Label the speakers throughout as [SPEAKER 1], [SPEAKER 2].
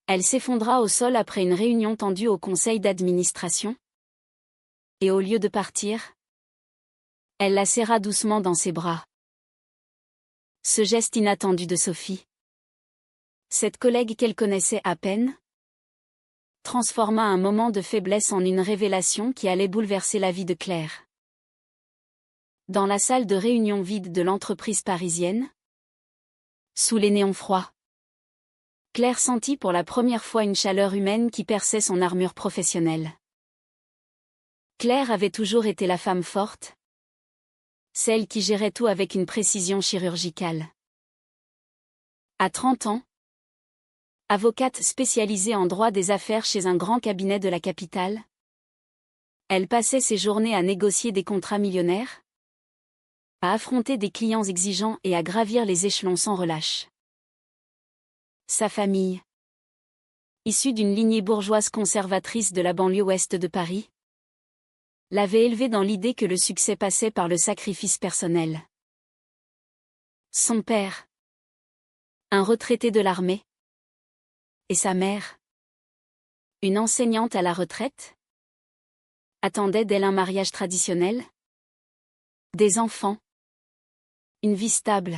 [SPEAKER 1] Elle s'effondra au sol après une réunion tendue au conseil d'administration. Et au lieu de partir, elle la serra doucement dans ses bras. Ce geste inattendu de Sophie, cette collègue qu'elle connaissait à peine, transforma un moment de faiblesse en une révélation qui allait bouleverser la vie de Claire. Dans la salle de réunion vide de l'entreprise parisienne, sous les néons froids, Claire sentit pour la première fois une chaleur humaine qui perçait son armure professionnelle. Claire avait toujours été la femme forte, celle qui gérait tout avec une précision chirurgicale. À 30 ans, avocate spécialisée en droit des affaires chez un grand cabinet de la capitale, elle passait ses journées à négocier des contrats millionnaires, à affronter des clients exigeants et à gravir les échelons sans relâche. Sa famille, issue d'une lignée bourgeoise conservatrice de la banlieue ouest de Paris, l'avait élevée dans l'idée que le succès passait par le sacrifice personnel. Son père, un retraité de l'armée, et sa mère, une enseignante à la retraite, attendaient d'elle un mariage traditionnel, des enfants, une vie stable.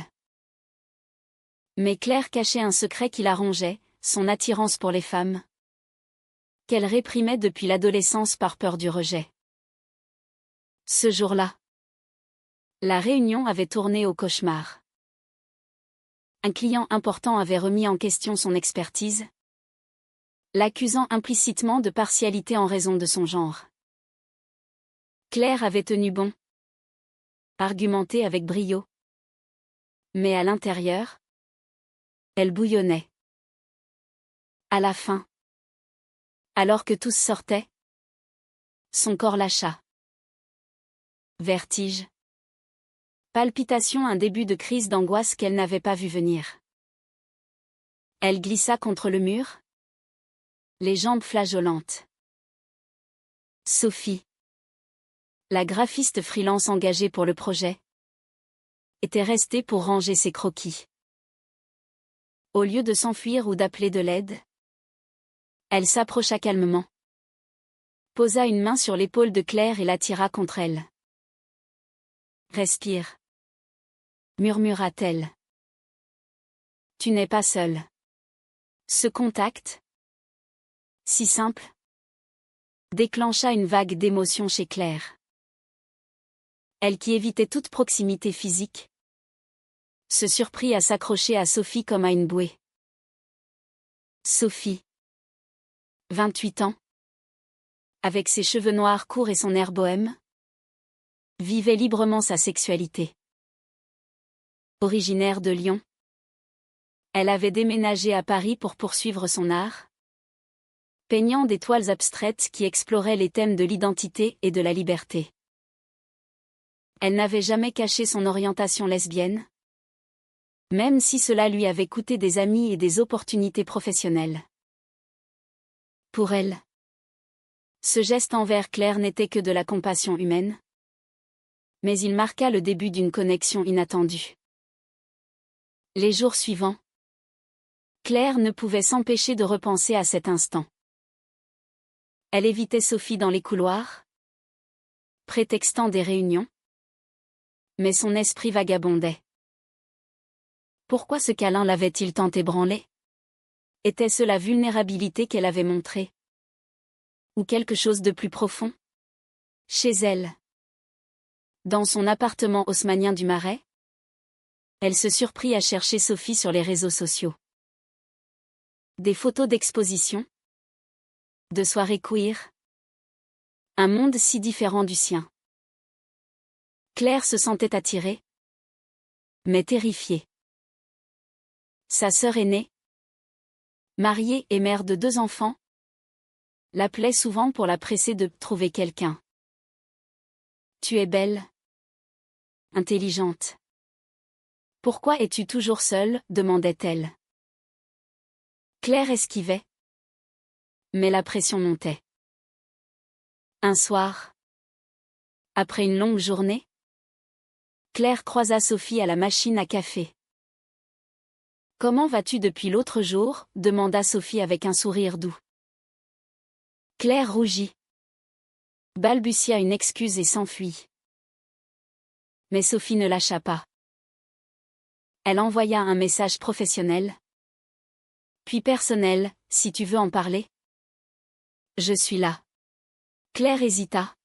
[SPEAKER 1] Mais Claire cachait un secret qui la rongeait, son attirance pour les femmes, qu'elle réprimait depuis l'adolescence par peur du rejet. Ce jour-là, la réunion avait tourné au cauchemar. Un client important avait remis en question son expertise, l'accusant implicitement de partialité en raison de son genre. Claire avait tenu bon, argumenté avec brio. Mais à l'intérieur, elle bouillonnait. À la fin, alors que tous sortaient, son corps lâcha. Vertige. Palpitation, un début de crise d'angoisse qu'elle n'avait pas vu venir. Elle glissa contre le mur, les jambes flageolantes. Sophie, la graphiste freelance engagée pour le projet, était restée pour ranger ses croquis. Au lieu de s'enfuir ou d'appeler de l'aide, elle s'approcha calmement, posa une main sur l'épaule de Claire et l'attira contre elle. Respire, murmura-t-elle. Tu n'es pas seule. Ce contact, si simple, déclencha une vague d'émotion chez Claire. Elle qui évitait toute proximité physique, se surprit à s'accrocher à Sophie comme à une bouée. Sophie, 28 ans, avec ses cheveux noirs courts et son air bohème, vivait librement sa sexualité. Originaire de Lyon, elle avait déménagé à Paris pour poursuivre son art, peignant des toiles abstraites qui exploraient les thèmes de l'identité et de la liberté. Elle n'avait jamais caché son orientation lesbienne, même si cela lui avait coûté des amis et des opportunités professionnelles. Pour elle, ce geste envers Claire n'était que de la compassion humaine, mais il marqua le début d'une connexion inattendue. Les jours suivants, Claire ne pouvait s'empêcher de repenser à cet instant. Elle évitait Sophie dans les couloirs, prétextant des réunions, mais son esprit vagabondait. Pourquoi ce câlin l'avait-il tant ébranlée? Était-ce la vulnérabilité qu'elle avait montrée? Ou quelque chose de plus profond? Chez elle, dans son appartement haussmannien du Marais, elle se surprit à chercher Sophie sur les réseaux sociaux. Des photos d'exposition, de soirées queer, un monde si différent du sien. Claire se sentait attirée, mais terrifiée. Sa sœur aînée, mariée et mère de 2 enfants, l'appelait souvent pour la presser de trouver quelqu'un. Tu es belle, intelligente. Pourquoi es-tu toujours seule? Demandait-elle. Claire esquivait, mais la pression montait. Un soir, après une longue journée, Claire croisa Sophie à la machine à café. Comment vas-tu depuis l'autre jour ? Demanda Sophie avec un sourire doux. Claire rougit, balbutia une excuse et s'enfuit. Mais Sophie ne lâcha pas. Elle envoya un message professionnel, puis personnel, si tu veux en parler. Je suis là. Claire hésita,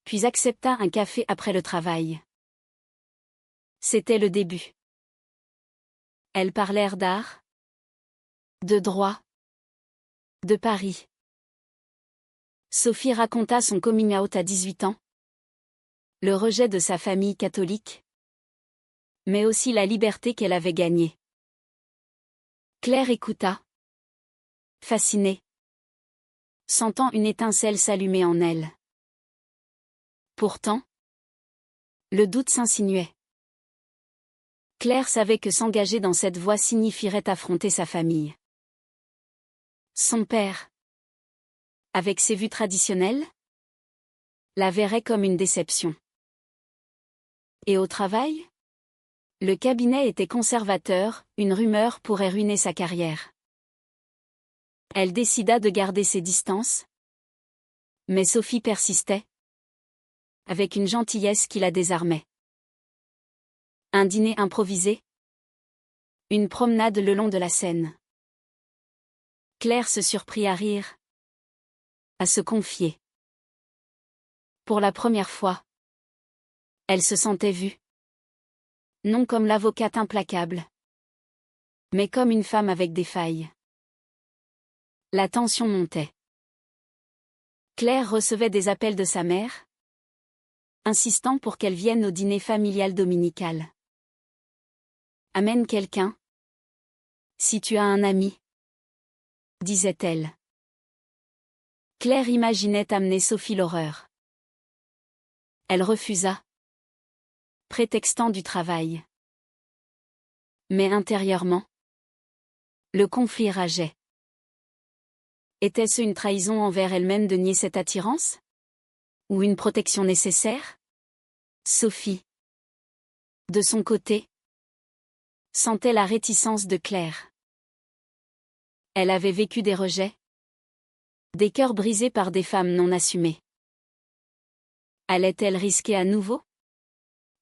[SPEAKER 1] puis accepta un café après le travail. C'était le début. Elles parlèrent d'art, de droit, de Paris. Sophie raconta son coming out à 18 ans, le rejet de sa famille catholique, mais aussi la liberté qu'elle avait gagnée. Claire écouta, fascinée, sentant une étincelle s'allumer en elle. Pourtant, le doute s'insinuait. Claire savait que s'engager dans cette voie signifierait affronter sa famille. Son père, avec ses vues traditionnelles, la verrait comme une déception. Et au travail ? Le cabinet était conservateur, une rumeur pourrait ruiner sa carrière. Elle décida de garder ses distances. Mais Sophie persistait, avec une gentillesse qui la désarmait. Un dîner improvisé. Une promenade le long de la Seine. Claire se surprit à rire, à se confier. Pour la première fois, elle se sentait vue. Non comme l'avocate implacable, mais comme une femme avec des failles. La tension montait. Claire recevait des appels de sa mère, insistant pour qu'elle vienne au dîner familial dominical. Amène quelqu'un. Si tu as un ami, disait-elle. Claire imaginait amener Sophie l'horreur. Elle refusa, prétextant du travail. Mais intérieurement, le conflit rageait. Était-ce une trahison envers elle-même de nier cette attirance ? Ou une protection nécessaire ? Sophie, de son côté, sentait la réticence de Claire. Elle avait vécu des rejets, des cœurs brisés par des femmes non assumées. Allait-elle risquer à nouveau ?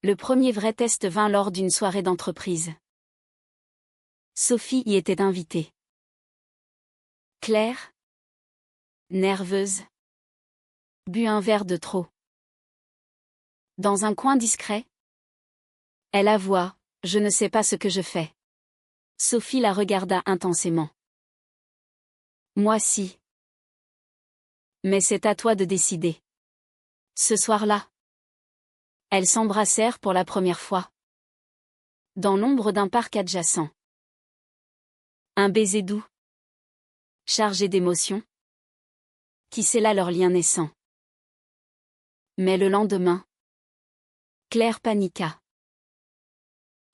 [SPEAKER 1] Le premier vrai test vint lors d'une soirée d'entreprise. Sophie y était invitée. Claire, nerveuse, but un verre de trop. Dans un coin discret, elle avoua, « Je ne sais pas ce que je fais. » Sophie la regarda intensément. « Moi si. Mais c'est à toi de décider. » Ce soir-là, elles s'embrassèrent pour la première fois, dans l'ombre d'un parc adjacent. Un baiser doux, chargé d'émotions, qui scella leur lien naissant. Mais le lendemain, Claire paniqua.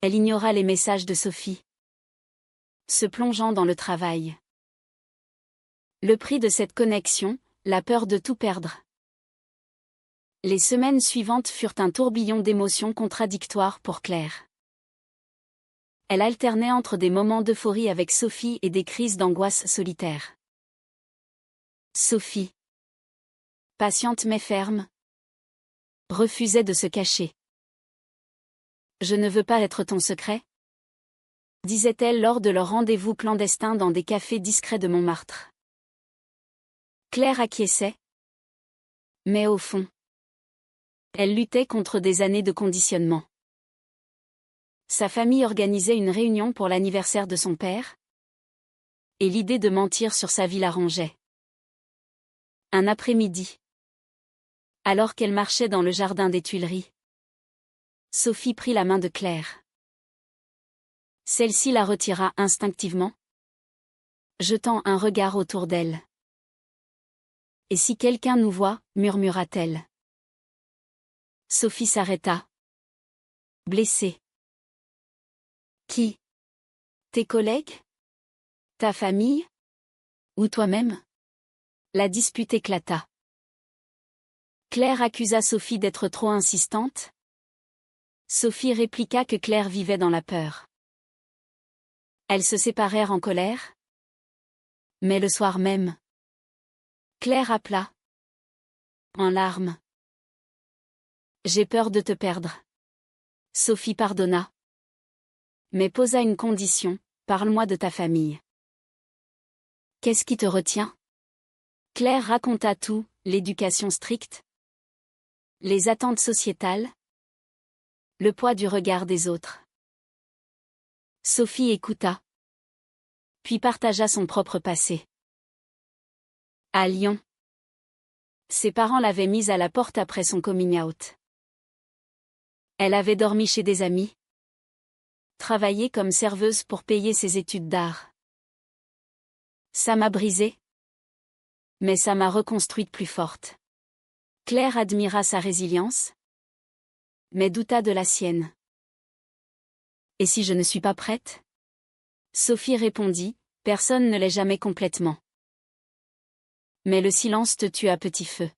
[SPEAKER 1] Elle ignora les messages de Sophie, se plongeant dans le travail. Le prix de cette connexion, la peur de tout perdre. Les semaines suivantes furent un tourbillon d'émotions contradictoires pour Claire. Elle alternait entre des moments d'euphorie avec Sophie et des crises d'angoisse solitaires. Sophie, patiente mais ferme, refusait de se cacher. « Je ne veux pas être ton secret », disait-elle lors de leur rendez-vous clandestin dans des cafés discrets de Montmartre. Claire acquiesçait. Mais au fond, elle luttait contre des années de conditionnement. Sa famille organisait une réunion pour l'anniversaire de son père, et l'idée de mentir sur sa vie l'arrangeait. Un après-midi, alors qu'elle marchait dans le jardin des Tuileries, Sophie prit la main de Claire. Celle-ci la retira instinctivement, jetant un regard autour d'elle. « Et si quelqu'un nous voit » murmura-t-elle. Sophie s'arrêta, blessée. « Qui ? Tes collègues ? Ta famille ? Ou toi-même ?» La dispute éclata. Claire accusa Sophie d'être trop insistante. Sophie répliqua que Claire vivait dans la peur. Elles se séparèrent en colère. Mais le soir même, Claire appela, en larmes. J'ai peur de te perdre. Sophie pardonna. Mais posa une condition, parle-moi de ta famille. Qu'est-ce qui te retient? Claire raconta tout, l'éducation stricte, les attentes sociétales, le poids du regard des autres. Sophie écouta, puis partagea son propre passé. À Lyon, ses parents l'avaient mise à la porte après son coming out. Elle avait dormi chez des amis, travaillé comme serveuse pour payer ses études d'art. Ça m'a brisée, mais ça m'a reconstruite plus forte. Claire admira sa résilience, mais douta de la sienne. Et si je ne suis pas prête? Sophie répondit, personne ne l'est jamais complètement. Mais le silence te tue à petit feu.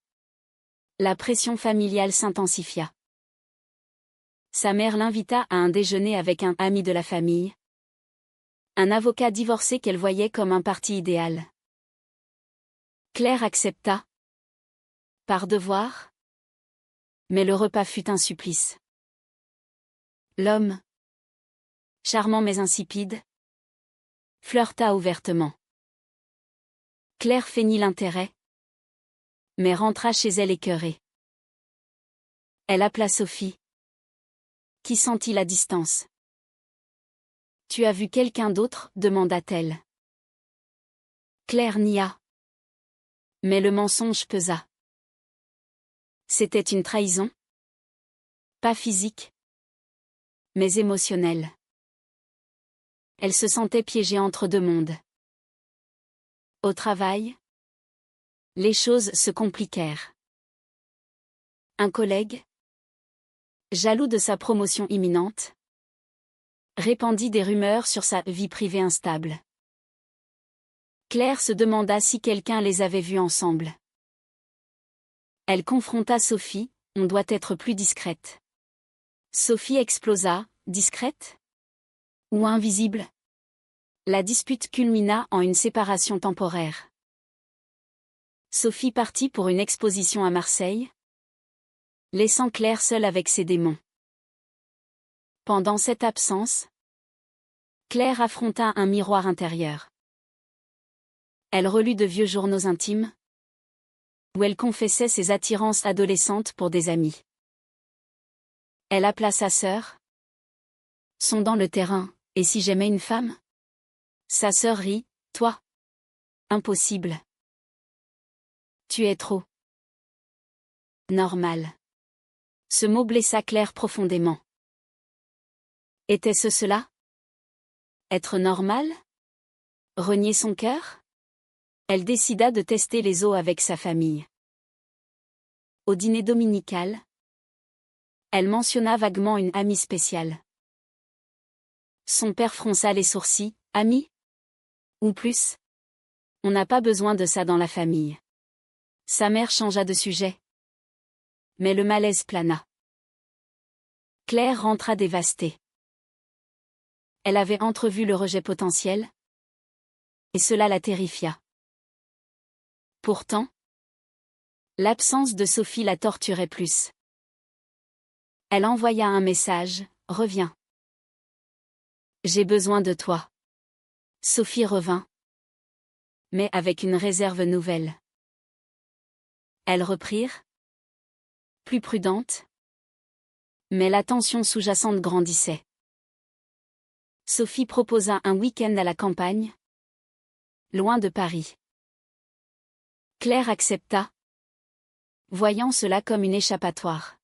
[SPEAKER 1] La pression familiale s'intensifia. Sa mère l'invita à un déjeuner avec un ami de la famille, un avocat divorcé qu'elle voyait comme un parti idéal. Claire accepta, par devoir, mais le repas fut un supplice. L'homme, charmant mais insipide, flirta ouvertement. Claire feignit l'intérêt, mais rentra chez elle écœurée. Elle appela Sophie, qui sentit la distance. Tu as vu quelqu'un d'autre? Demanda-t-elle. Claire nia. Mais le mensonge pesa. C'était une trahison? Pas physique, mais émotionnelle. Elle se sentait piégée entre deux mondes. Au travail, les choses se compliquèrent. Un collègue, jaloux de sa promotion imminente, répandit des rumeurs sur sa vie privée instable. Claire se demanda si quelqu'un les avait vus ensemble. Elle confronta Sophie, on doit être plus discrète. Sophie explosa, discrète? Ou invisible? La dispute culmina en une séparation temporaire. Sophie partit pour une exposition à Marseille, laissant Claire seule avec ses démons. Pendant cette absence, Claire affronta un miroir intérieur. Elle relut de vieux journaux intimes, où elle confessait ses attirances adolescentes pour des amis. Elle appela sa sœur, sondant le terrain, et si j'aimais une femme? Sa sœur rit, toi? Impossible. Tu es trop normal. Ce mot blessa Claire profondément. Était-ce cela? Être normal? Renier son cœur? Elle décida de tester les eaux avec sa famille. Au dîner dominical, elle mentionna vaguement une amie spéciale. Son père fronça les sourcils, amie? Ou plus? On n'a pas besoin de ça dans la famille. Sa mère changea de sujet. Mais le malaise plana. Claire rentra dévastée. Elle avait entrevu le rejet potentiel, et cela la terrifia. Pourtant, l'absence de Sophie la torturait plus. Elle envoya un message, reviens. J'ai besoin de toi. Sophie revint, mais avec une réserve nouvelle. Elles reprirent, plus prudentes, mais la tension sous-jacente grandissait. Sophie proposa un week-end à la campagne, loin de Paris. Claire accepta, voyant cela comme une échappatoire.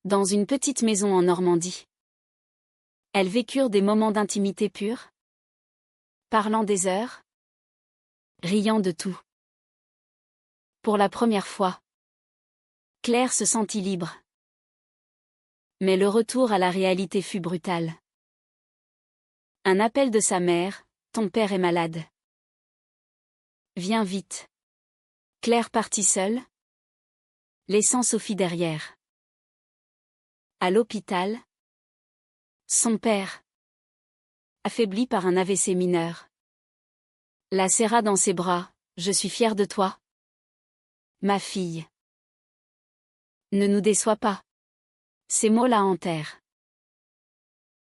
[SPEAKER 1] Dans une petite maison en Normandie, elles vécurent des moments d'intimité pure, parlant des heures, riant de tout. Pour la première fois, Claire se sentit libre. Mais le retour à la réalité fut brutal. Un appel de sa mère, ton père est malade. Viens vite. Claire partit seule, laissant Sophie derrière. À l'hôpital, son père affaiblie par un AVC mineur. La serra dans ses bras. Je suis fière de toi. Ma fille. Ne nous déçois pas. Ces mots la hantèrent.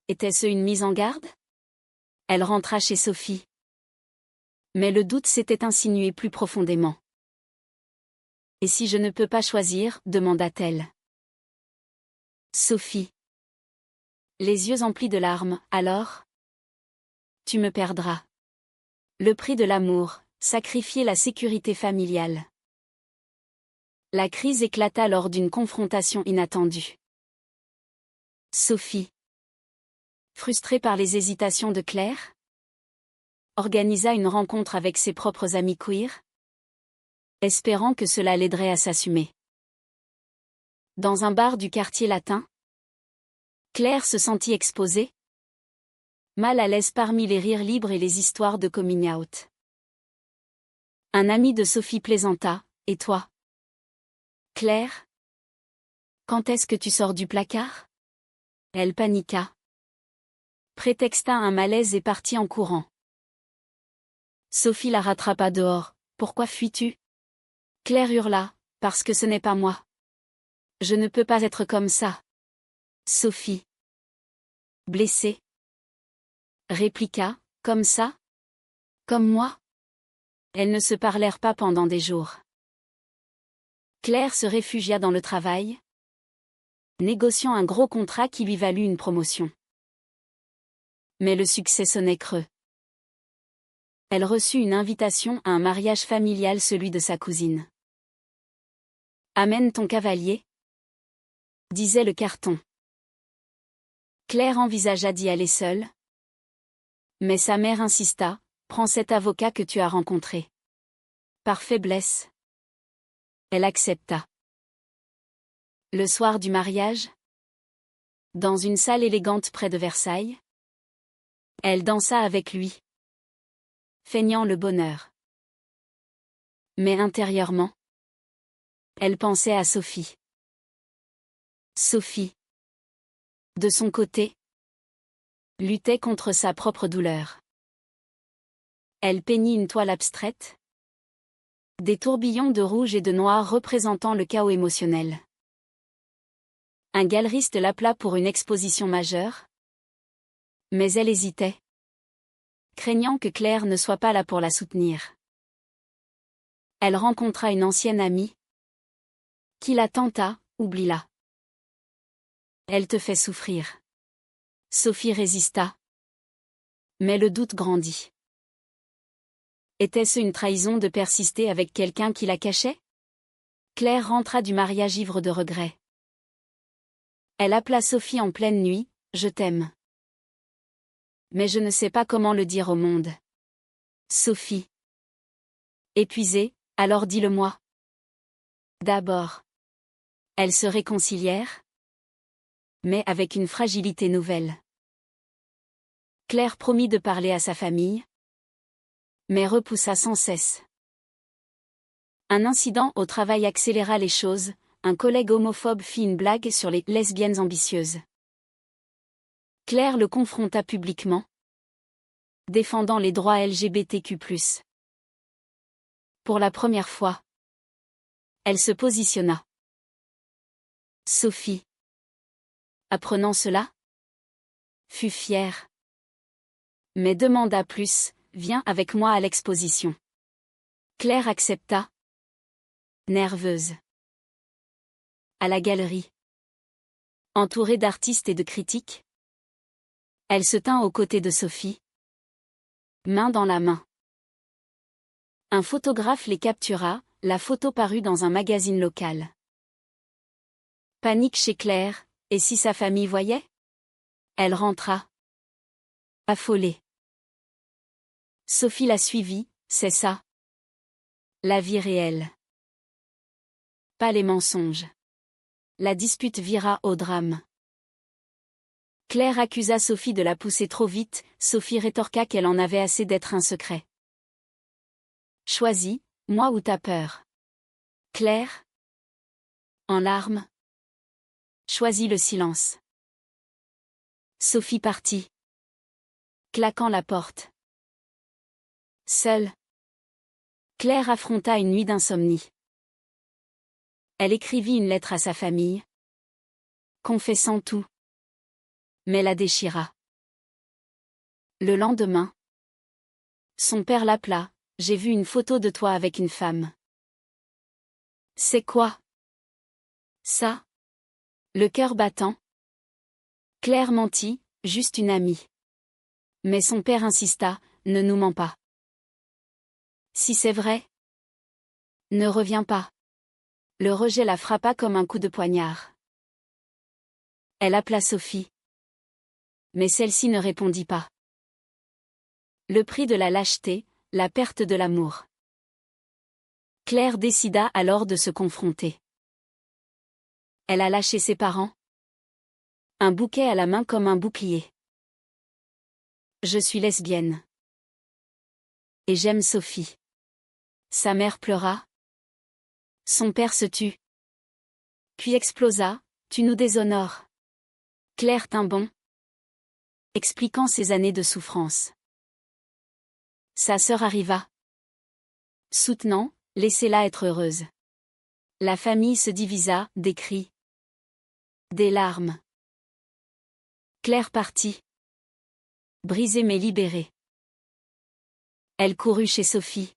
[SPEAKER 1] Était-ce une mise en garde? Elle rentra chez Sophie. Mais le doute s'était insinué plus profondément. Et si je ne peux pas choisir, demanda-t-elle. Sophie. Les yeux emplis de larmes, alors? Tu me perdras. Le prix de l'amour, sacrifier la sécurité familiale. La crise éclata lors d'une confrontation inattendue. Sophie, frustrée par les hésitations de Claire, organisa une rencontre avec ses propres amis queer, espérant que cela l'aiderait à s'assumer. Dans un bar du quartier latin, Claire se sentit exposée, mal à l'aise parmi les rires libres et les histoires de coming out. Un ami de Sophie plaisanta, « Et toi, Claire? Quand est-ce que tu sors du placard ?» Elle paniqua, prétexta un malaise et partit en courant. Sophie la rattrapa dehors. « Pourquoi fuis-tu » Claire hurla, « Parce que ce n'est pas moi. Je ne peux pas être comme ça. » Sophie, blessée, répliqua, « Comme ça? Comme moi ?» Elles ne se parlèrent pas pendant des jours. Claire se réfugia dans le travail, négociant un gros contrat qui lui valut une promotion. Mais le succès sonnait creux. Elle reçut une invitation à un mariage familial, celui de sa cousine. « Amène ton cavalier » disait le carton. Claire envisagea d'y aller seule. Mais sa mère insista, « Prends cet avocat que tu as rencontré. » Par faiblesse, elle accepta. Le soir du mariage, dans une salle élégante près de Versailles, elle dansa avec lui, feignant le bonheur. Mais intérieurement, elle pensait à Sophie. Sophie, de son côté, luttait contre sa propre douleur. Elle peignit une toile abstraite, des tourbillons de rouge et de noir représentant le chaos émotionnel. Un galeriste l'appela pour une exposition majeure, mais elle hésitait, craignant que Claire ne soit pas là pour la soutenir. Elle rencontra une ancienne amie, qui la tenta, « Oublie-la. Elle te fait souffrir. » Sophie résista, mais le doute grandit. Était-ce une trahison de persister avec quelqu'un qui la cachait? Claire rentra du mariage ivre de regret. Elle appela Sophie en pleine nuit, « Je t'aime. Mais je ne sais pas comment le dire au monde. » Sophie, épuisée, « Alors dis-le-moi. » D'abord. Elles se réconcilièrent, mais avec une fragilité nouvelle. Claire promit de parler à sa famille, mais repoussa sans cesse. Un incident au travail accéléra les choses, un collègue homophobe fit une blague sur les lesbiennes ambitieuses. Claire le confronta publiquement, défendant les droits LGBTQ+. Pour la première fois, elle se positionna. Sophie, apprenant cela, fut fière, mais demanda plus, « Viens avec moi à l'exposition. » Claire accepta, nerveuse. À la galerie, entourée d'artistes et de critiques, elle se tint aux côtés de Sophie, main dans la main. Un photographe les captura, la photo parut dans un magazine local. Panique chez Claire, et si sa famille voyait? Elle rentra, affolée. Sophie la suivit, « C'est ça. La vie réelle. Pas les mensonges. » La dispute vira au drame. Claire accusa Sophie de la pousser trop vite, Sophie rétorqua qu'elle en avait assez d'être un secret. Choisis, moi ou t'as peur. Claire, en larmes, choisit le silence. Sophie partit, claquant la porte. Seule, Claire affronta une nuit d'insomnie. Elle écrivit une lettre à sa famille, confessant tout, mais la déchira. Le lendemain, son père l'appela. « J'ai vu une photo de toi avec une femme. » « C'est quoi ça ?» Le cœur battant, Claire mentit, « Juste une amie. » Mais son père insista, « Ne nous mens pas. Si c'est vrai, ne reviens pas. » Le rejet la frappa comme un coup de poignard. Elle appela Sophie. Mais celle-ci ne répondit pas. Le prix de la lâcheté, la perte de l'amour. Claire décida alors de se confronter. Elle a lâché ses parents. Un bouquet à la main comme un bouclier. « Je suis lesbienne. Et j'aime Sophie. » Sa mère pleura. Son père se tut. Puis explosa, « Tu nous déshonores. » Claire tint bon, expliquant ses années de souffrance. Sa sœur arriva. Soutenant, « Laissez-la être heureuse. » La famille se divisa, des cris, des larmes. Claire partit. Brisée mais libérée. Elle courut chez Sophie,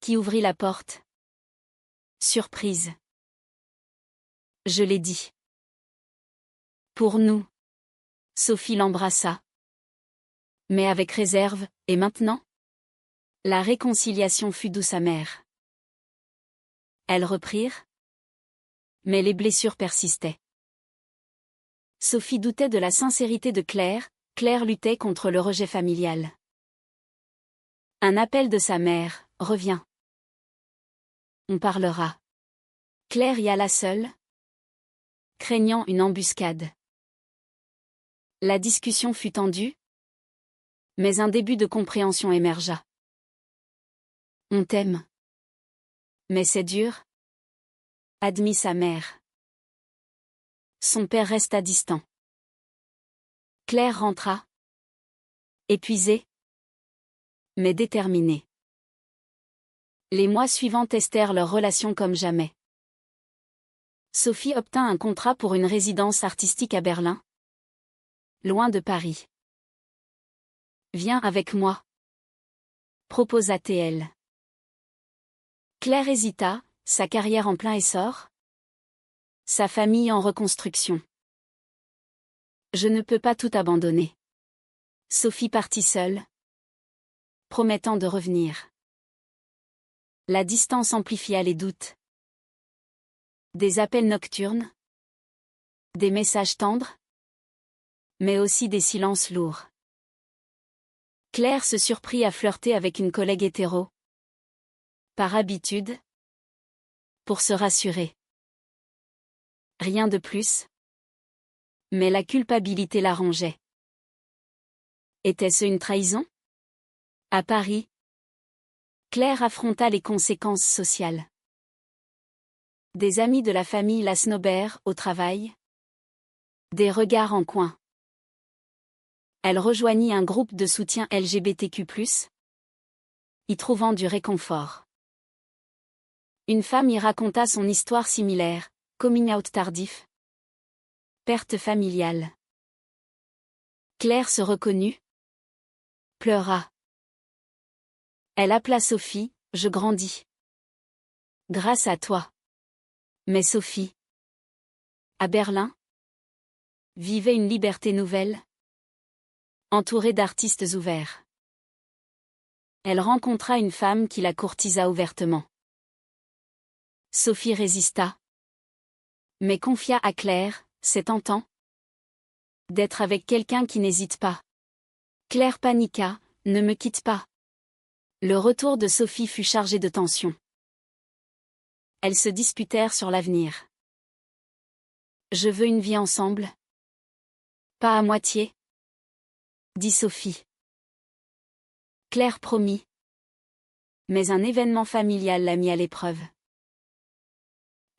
[SPEAKER 1] qui ouvrit la porte. Surprise. « Je l'ai dit. Pour nous. » Sophie l'embrassa. Mais avec réserve, « Et maintenant ?» La réconciliation fut douce amère. Elles reprirent. Mais les blessures persistaient. Sophie doutait de la sincérité de Claire, Claire luttait contre le rejet familial. Un appel de sa mère, « Reviens. On parlera. » Claire y alla seule, craignant une embuscade. La discussion fut tendue, mais un début de compréhension émergea. « On t'aime. Mais c'est dur. » admit sa mère. Son père resta distant. Claire rentra. Épuisée, mais déterminée. Les mois suivants testèrent leur relation comme jamais. Sophie obtint un contrat pour une résidence artistique à Berlin, loin de Paris. « Viens avec moi, » proposa-t-elle. Claire hésita, sa carrière en plein essor, sa famille en reconstruction. « Je ne peux pas tout abandonner. » Sophie partit seule, promettant de revenir. La distance amplifia les doutes. Des appels nocturnes, des messages tendres, mais aussi des silences lourds. Claire se surprit à flirter avec une collègue hétéro. Par habitude. Pour se rassurer. Rien de plus. Mais la culpabilité la rongeait. Était-ce une trahison ? À Paris, Claire affronta les conséquences sociales. Des amis de la famille la snobèrent au travail. Des regards en coin. Elle rejoignit un groupe de soutien LGBTQ+, y trouvant du réconfort. Une femme y raconta son histoire similaire, coming out tardif. Perte familiale. Claire se reconnut. Pleura. Elle appela Sophie, « Je grandis. Grâce à toi. » Mais Sophie, à Berlin, vivait une liberté nouvelle, entourée d'artistes ouverts. Elle rencontra une femme qui la courtisa ouvertement. Sophie résista, mais confia à Claire, « C'est tentant d'être avec quelqu'un qui n'hésite pas. » Claire paniqua, « Ne me quitte pas. » Le retour de Sophie fut chargé de tension. Elles se disputèrent sur l'avenir. « Je veux une vie ensemble. Pas à moitié, » dit Sophie. Claire promit. Mais un événement familial la mit à l'épreuve.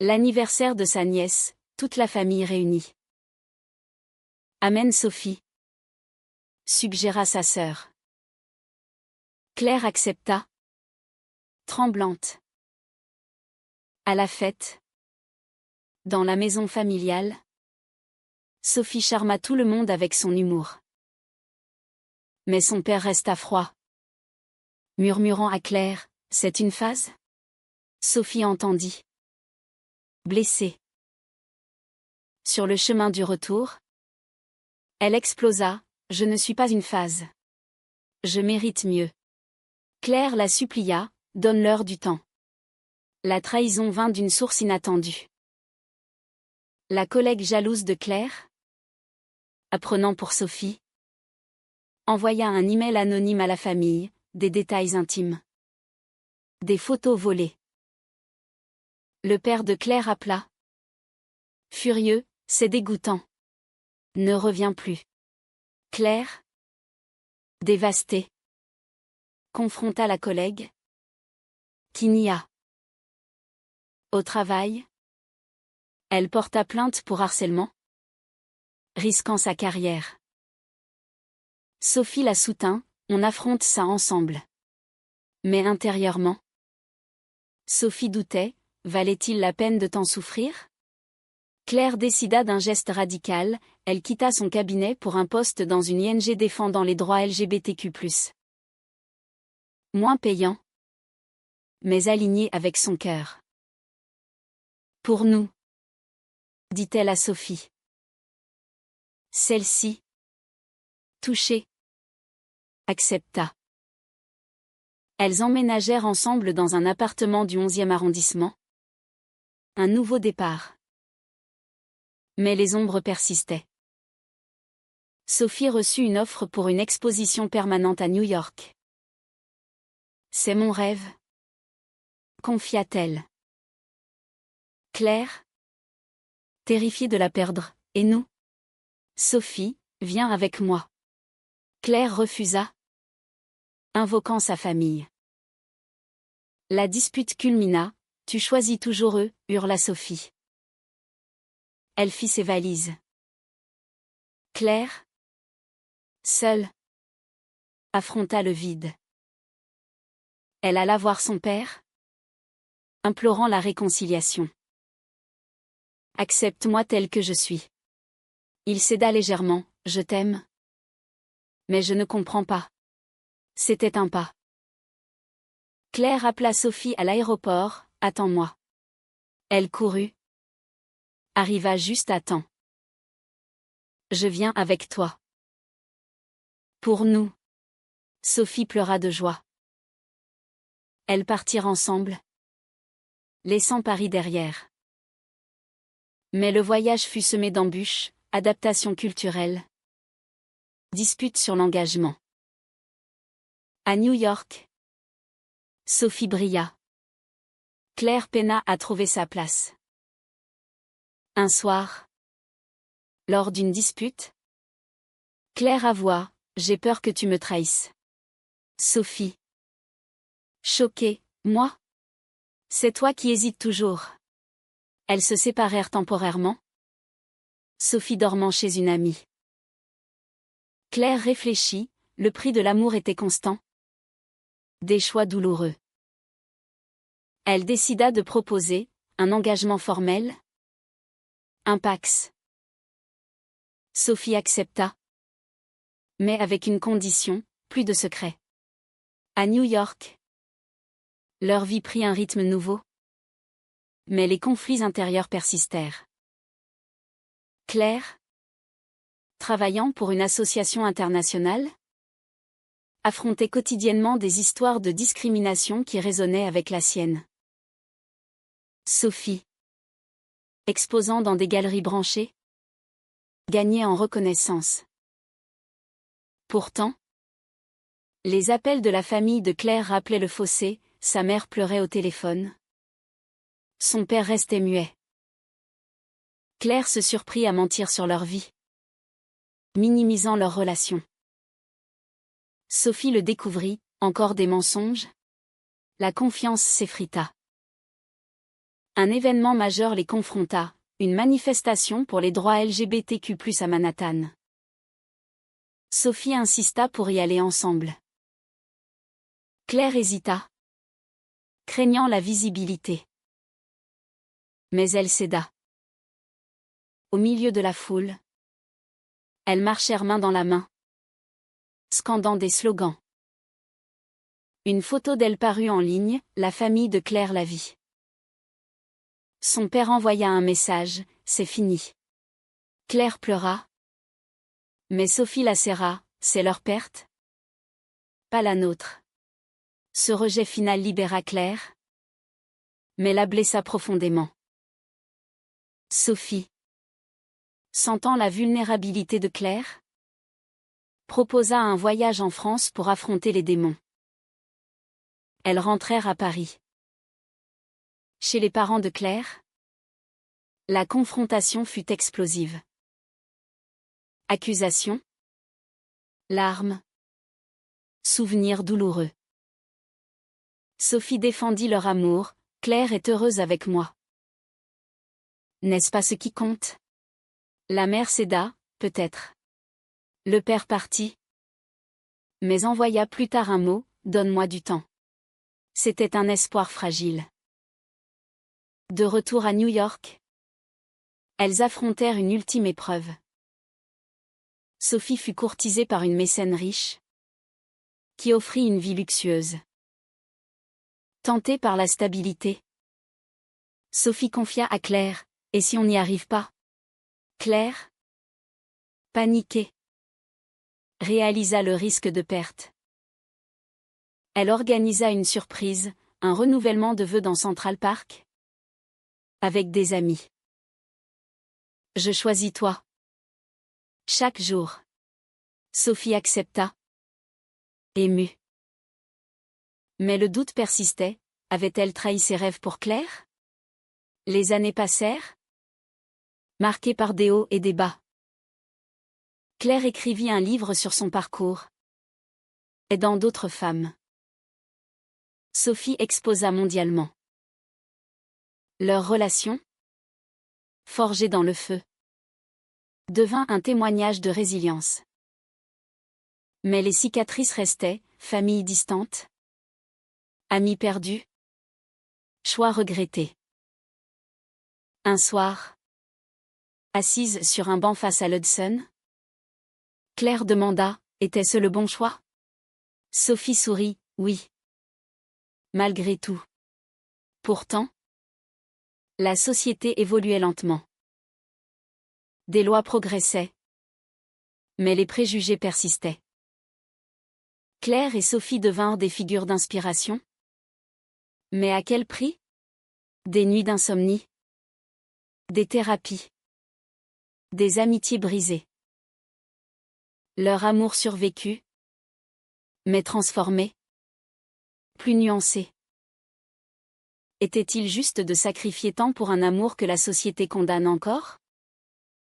[SPEAKER 1] L'anniversaire de sa nièce, toute la famille réunie. « Amène Sophie. » suggéra sa sœur. Claire accepta, tremblante. À la fête, dans la maison familiale, Sophie charma tout le monde avec son humour. Mais son père resta froid. Murmurant à Claire, « C'est une phase ?» Sophie entendit. Blessée. Sur le chemin du retour, elle explosa, « Je ne suis pas une phase. Je mérite mieux. » Claire la supplia, « Donne-leur du temps. » La trahison vint d'une source inattendue. La collègue jalouse de Claire, apprenant pour Sophie, envoya un email anonyme à la famille, des détails intimes. Des photos volées. Le père de Claire appela. Furieux, « C'est dégoûtant. Ne reviens plus. » Claire, dévastée, confronta la collègue, qui nia. Au travail, elle porta plainte pour harcèlement, risquant sa carrière. Sophie la soutint, on affronte ça ensemble. Mais intérieurement, Sophie doutait, valait-il la peine de tant souffrir? Claire décida d'un geste radical, elle quitta son cabinet pour un poste dans une ING défendant les droits LGBTQ+. Moins payant, mais aligné avec son cœur. Pour nous, dit-elle à Sophie. Celle-ci, touchée, accepta. Elles emménagèrent ensemble dans un appartement du 11e arrondissement. Un nouveau départ. Mais les ombres persistaient. Sophie reçut une offre pour une exposition permanente à New York. C'est mon rêve, confia-t-elle. Claire, terrifiée de la perdre, et nous? Sophie, viens avec moi. Claire refusa, invoquant sa famille. La dispute culmina, tu choisis toujours eux, hurla Sophie. Elle fit ses valises. Claire, seule, affronta le vide. Elle alla voir son père, implorant la réconciliation. Accepte-moi tel que je suis. Il céda légèrement, je t'aime. Mais je ne comprends pas. C'était un pas. Claire appela Sophie à l'aéroport, attends-moi. Elle courut. Arriva juste à temps. Je viens avec toi. Pour nous. Sophie pleura de joie. Elles partirent ensemble, laissant Paris derrière. Mais le voyage fut semé d'embûches, adaptations culturelles, disputes sur l'engagement. À New York, Sophie brilla. Claire peina à trouver sa place. Un soir, lors d'une dispute, Claire avoua, « J'ai peur que tu me trahisses. » Sophie, choquée, « Moi? C'est toi qui hésites toujours. » Elles se séparèrent temporairement. Sophie dormant chez une amie. Claire réfléchit, le prix de l'amour était constant. Des choix douloureux. Elle décida de proposer un engagement formel. Un Pacs. Sophie accepta. Mais avec une condition, plus de secret. À New York, leur vie prit un rythme nouveau. Mais les conflits intérieurs persistèrent. Claire, travaillant pour une association internationale, affrontait quotidiennement des histoires de discrimination qui résonnaient avec la sienne. Sophie, exposant dans des galeries branchées, gagnait en reconnaissance. Pourtant, les appels de la famille de Claire rappelaient le fossé, sa mère pleurait au téléphone. Son père restait muet. Claire se surprit à mentir sur leur vie, minimisant leur relation. Sophie le découvrit, encore des mensonges. La confiance s'effrita. Un événement majeur les confronta, une manifestation pour les droits LGBTQ+ à Manhattan. Sophie insista pour y aller ensemble. Claire hésita, craignant la visibilité. Mais elle céda. Au milieu de la foule, elles marchèrent main dans la main, scandant des slogans. Une photo d'elle parut en ligne, la famille de Claire la vit. Son père envoya un message, « C'est fini ». Claire pleura. Mais Sophie la serra, « C'est leur perte ? Pas la nôtre ». Ce rejet final libéra Claire, mais la blessa profondément. Sophie, sentant la vulnérabilité de Claire, proposa un voyage en France pour affronter les démons. Elles rentrèrent à Paris. Chez les parents de Claire, la confrontation fut explosive. Accusations, larmes, souvenirs douloureux. Sophie défendit leur amour, « Claire est heureuse avec moi. » N'est-ce pas ce qui compte ? La mère céda, peut-être. Le père partit, mais envoya plus tard un mot, « Donne-moi du temps ». C'était un espoir fragile. De retour à New York, elles affrontèrent une ultime épreuve. Sophie fut courtisée par une mécène riche, qui offrit une vie luxueuse. Tentée par la stabilité, Sophie confia à Claire, « Et si on n'y arrive pas ?» Claire, paniquée, réalisa le risque de perte. Elle organisa une surprise, un renouvellement de vœux dans Central Park, avec des amis. « Je choisis toi. » Chaque jour. Sophie accepta, émue. Mais le doute persistait, avait-elle trahi ses rêves pour Claire ? Les années passèrent, marquées par des hauts et des bas. Claire écrivit un livre sur son parcours, aidant d'autres femmes. Sophie exposa mondialement. Leur relation, forgée dans le feu, devint un témoignage de résilience. Mais les cicatrices restaient, famille distante, amis perdus, choix regrettés. Un soir, assise sur un banc face à l'Hudson, Claire demanda, « Était-ce le bon choix ?» Sophie sourit, « Oui. » Malgré tout. Pourtant, la société évoluait lentement. Des lois progressaient, mais les préjugés persistaient. Claire et Sophie devinrent des figures d'inspiration. Mais à quel prix ? Des nuits d'insomnie, des thérapies, des amitiés brisées. Leur amour survécut, mais transformé, plus nuancé. Était-il juste de sacrifier tant pour un amour que la société condamne encore ?